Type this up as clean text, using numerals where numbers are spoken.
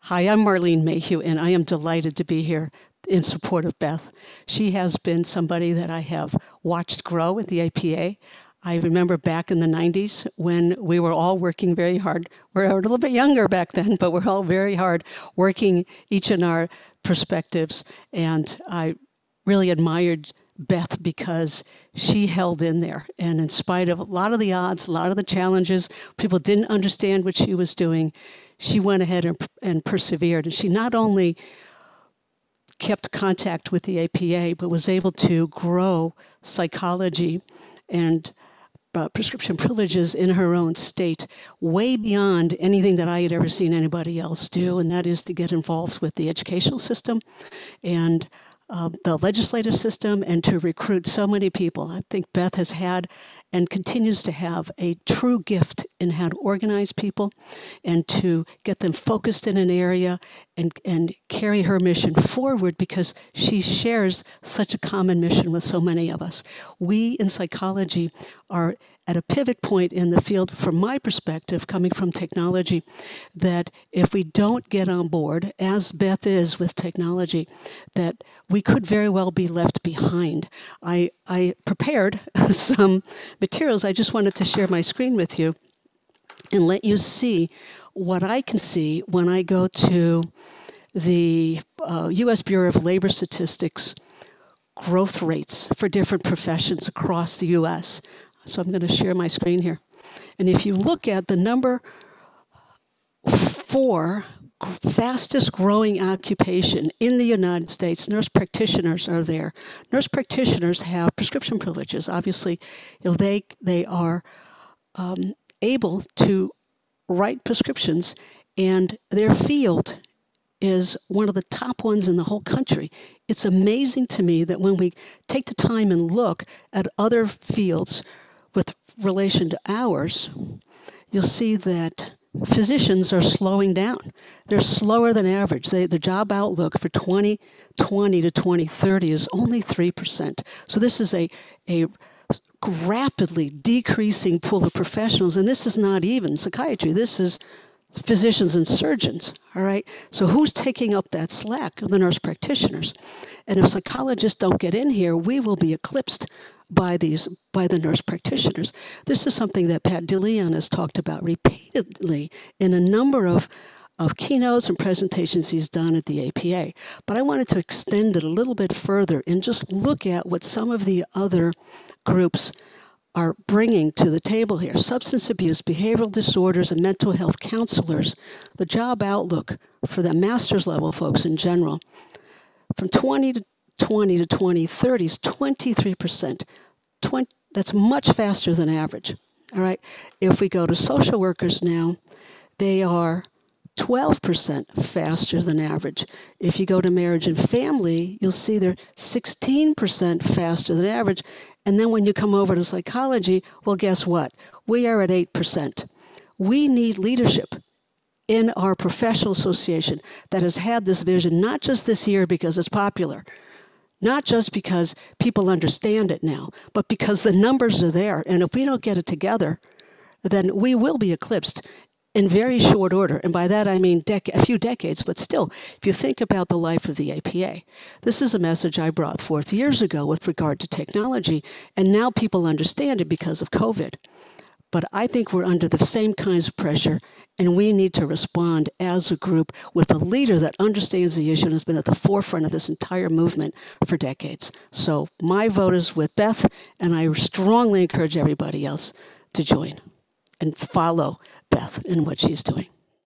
Hi, I'm Marlene Maheu, and I am delighted to be here in support of Beth. She has been somebody that I have watched grow at the APA. I remember back in the 90s when we were all working very hard. We were a little bit younger back then, but we're all very hard working each in our perspectives. And I really admired Beth because she held in there. And in spite of a lot of the odds, a lot of the challenges, people didn't understand what she was doing, she went ahead and persevered. And she not only kept contact with the APA, but was able to grow psychology and prescription privileges in her own state way beyond anything that I had ever seen anybody else do, and that is to get involved with the educational system and the legislative system and to recruit so many people. I think Beth has had and continues to have a true gift in how to organize people and to get them focused in an area and carry her mission forward, because she shares such a common mission with so many of us. We in psychology are at a pivot point in the field, from my perspective, coming from technology, that if we don't get on board, as Beth is with technology, that we could very well be left behind. I prepared some materials. I just wanted to share my screen with you and let you see what I can see when I go to the U.S. Bureau of Labor Statistics growth rates for different professions across the U.S. So I'm going to share my screen here. And if you look at the number 4 fastest growing occupation in the United States, nurse practitioners are there. Nurse practitioners have prescription privileges. Obviously, they are able to write prescriptions, and their field is one of the top ones in the whole country. It's amazing to me that when we take the time and look at other fields with relation to ours, you'll see that physicians are slowing down. They're slower than average. The job outlook for 2020 to 2030 is only 3%. So this is a rapidly decreasing pool of professionals, and this is not even psychiatry. This is physicians and surgeons, all right? So who's taking up that slack? The nurse practitioners. And if psychologists don't get in here, we will be eclipsed by the nurse practitioners. This is something that Pat DeLeon has talked about repeatedly in a number of keynotes and presentations he's done at the APA. But I wanted to extend it a little bit further and just look at what some of the other groups are bringing to the table here. Substance abuse, behavioral disorders, and mental health counselors. The job outlook for the master's level folks in general, from 2020 to 2030 is 23%. That's much faster than average. All right. If we go to social workers now, they are 12% faster than average. If you go to marriage and family, you'll see they're 16% faster than average. And then when you come over to psychology, well, guess what? We are at 8%. We need leadership in our professional association that has had this vision, not just this year because it's popular, not just because people understand it now, but because the numbers are there. And if we don't get it together, then we will be eclipsed in very short order. And by that I mean a few decades, but still, if you think about the life of the APA, this is a message I brought forth years ago with regard to technology, and now people understand it because of COVID. But I think we're under the same kinds of pressure, and we need to respond as a group with a leader that understands the issue and has been at the forefront of this entire movement for decades. So my vote is with Beth, and I strongly encourage everybody else to join and follow Beth in what she's doing.